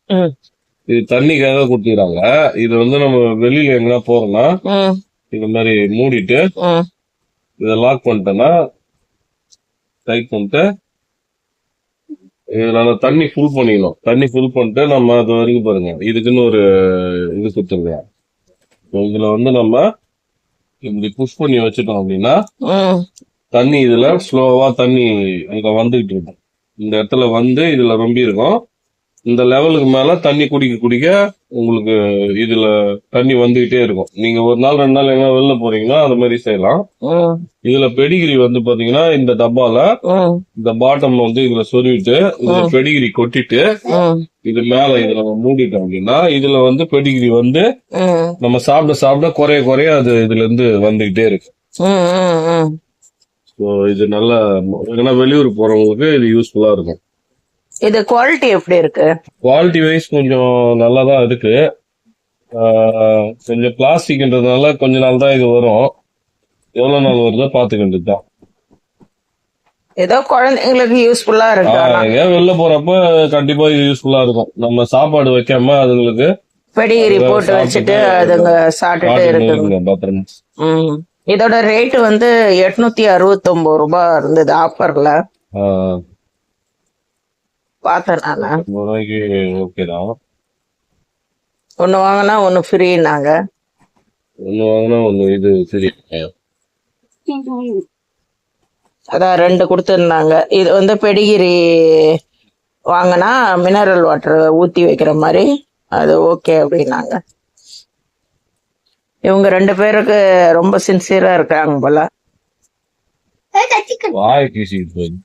ம். இது தண்ணிக்காக குடுத்துக்கிறாங்க. இது வந்து நம்ம வெளியில எங்கன்னா போறோம்னா ம். இந்த மாதிரி மூடிட்டு ம். இதை லாக் பண்ணிட்டோம்னா டைட் பண்ணிட்டு இதுல நம்ம தண்ணி ஃபுல் பண்ணிக்கணும். தண்ணி ஃபுல் பண்ணிட்டு நம்ம அது வரைக்கும் பாருங்க, இதுக்குன்னு ஒரு இது கொடுத்துருக்கேன். இதுல வந்து நம்ம இப்படி புஷ் பண்ணி வச்சுட்டோம் அப்படின்னா ம். தண்ணி இதுல ஸ்லோவா தண்ணி இங்க வந்துகிட்டு இருக்கும். இந்த இடத்துல வந்து இதுல ரொம்ப இருக்கும். இந்த லெவலுக்கு மேல தண்ணி குடிக்க குடிக்க உங்களுக்கு இதுல தண்ணி வந்துகிட்டே இருக்கும். நீங்க ஒரு நாள் 2 நாள் எங்க வெளில போறீங்கன்னா அது மாதிரி செய்யலாம். ம். இதுல பெடிகிரி வந்து பாத்தீங்கன்னா இந்த டப்பால ம். இந்த பாட்டம் வந்து இதுல சொருவிட்டு இதுல பெடிகிரி கொட்டிட்டு ம். இது மேல இதுல நம்ம மூடிட்டோம் அப்படின்னா இதுல வந்து பெடிகிரி வந்து ம். நம்ம சாப்பிட சாப்பிட குறைய குறைய அது இதுல இருந்து வந்துகிட்டே இருக்கு. ம். ம். ஸோ இது நல்லா ஏன்னா வெளியூர் போறவங்களுக்கு இது யூஸ்ஃபுல்லா இருக்கும். இது குவாலிட்டி எப்படி இருக்கு? குவாலிட்டி வைஸ் கொஞ்சம் நல்லா தான் இருக்கு. கொஞ்சம் பிளாஸ்டிக்ன்றதுனால கொஞ்ச நாள் தான் இது வரும். எவ்வளவு நாள் வருதோ பாத்துக்க வேண்டியதுதான். ஏதோ குழந்தைங்களுக்கு யூஸ்ஃபுல்லா இருக்கு. ஆனா எங்க வெளில போறப்ப கண்டிப்பா இது யூஸ்ஃபுல்லா இருக்கும். நம்ம சாப்பாடு வைக்காம அதுங்களுக்கு பெடிகிரி அதுங்க போட்டு வச்சுட்டு சாப்பிட்டுட்டு அதுங்க சாப்பிட்டுட்டு காட்டுக்கு இருக்குங்க. இருக்குங்க பத்திரமா. ம். இதோட ரேட் வந்து 869 ரூபாய் இருந்தது ஆஃபர்ல. ஆஹ் பார்த்தேன் நானு. 50 ரூபாய்க்கு ஓகே தான். ஒன்னு வாங்கினா ஒன்னு ஃப்ரீனாங்க. ஒண்ணு வாங்கினா ஒண்ணு இது சரி. அதான் 2 கொடுத்துருந்தாங்க. இது வந்து பெடிகிரி வாங்கினா மினரல் வாட்டர் ஊத்தி வைக்கிற மாதிரி அது ஓகே அப்படின்னாங்க. இவங்க 2 பேருக்கு ரொம்ப சின்சியரா இருக்காங்க போல. வாய் கீசிட்டு போகுது.